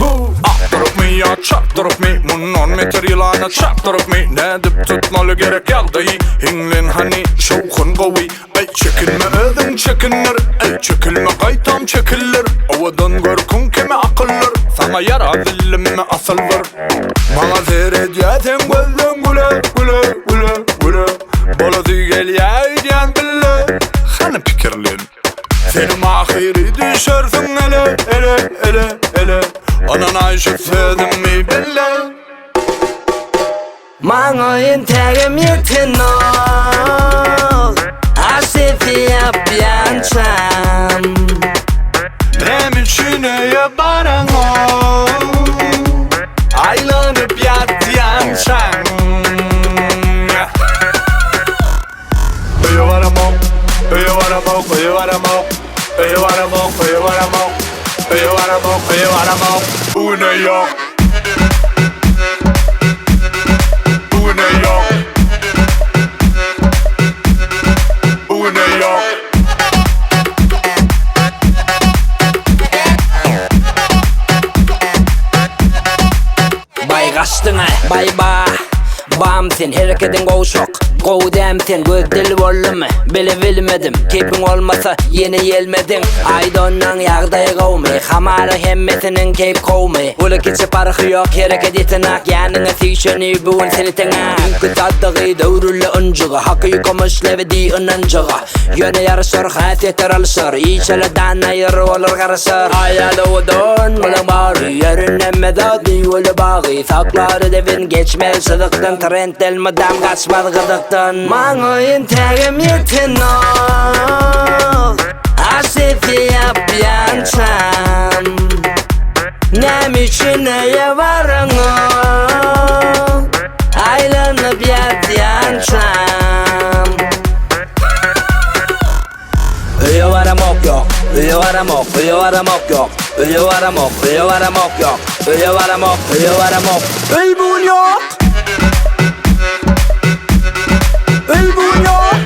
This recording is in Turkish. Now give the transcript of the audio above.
Bu attırıp mı ya çarptırıp mı? Bunun metre yılana çarptırıp mı? Ne dip tutmalı gerek yaldı Hinglin hani şovkun govi Ey çekilme ödün çekinir Ey çekilme kaytam çekilir Ovadan görkün kime akılır Sana yara dilime asılır Bana seyrediyeten gözden güle güle güle güle Boladı gel ya diyen bile Hani fikirlin Senin ahiri düşersin ele ele ele ele Anan aşık sevdim mi bile Mağayın terim yetin ol Asifi yapyan çam Benim içine yabaran ol Aylanıp yatyan çam Öyevaramok, öyevaramok, öyevaramok Öyevaramok, öyevaramok Öyevaramok, öyevaramok Bu ne yok Bu ne yok Bu ne yok Bay kaçtığına bay ba Bam sen hareketin koşuk Kovdem sen gözdeli bollum Bile bilmedim keyfin olmasa yeni gelmedin Aydon'dan yağdayı kovmay Hamarı hemmesinin keyf kovmay Ulu keçi farkı yok hareket etinak Yanına sişeni buğun seni tenak Ünkü tattığı dövrüllü öncüğü Hakkı yıkamış levedi ınancığı Yöne yarışır hasiyetler alışır İçeleden ayırı olur karışır Ayalı udun mılın bari Yerine medadi ulu bağı Sakları devin geçmez sıdıktan Trend elmeden kaçmadı gıdıktan Mağayın terim yetin ol Asifi yapyan çam Nem içine yavarın ol Aylanıp yatyan çam Öyevaramok yok Öyevaramok, öyevaramok yok Öyevaramok, öyevaramok yok Öyevaramok, öyevaramok Öy bun yok Öy bun yok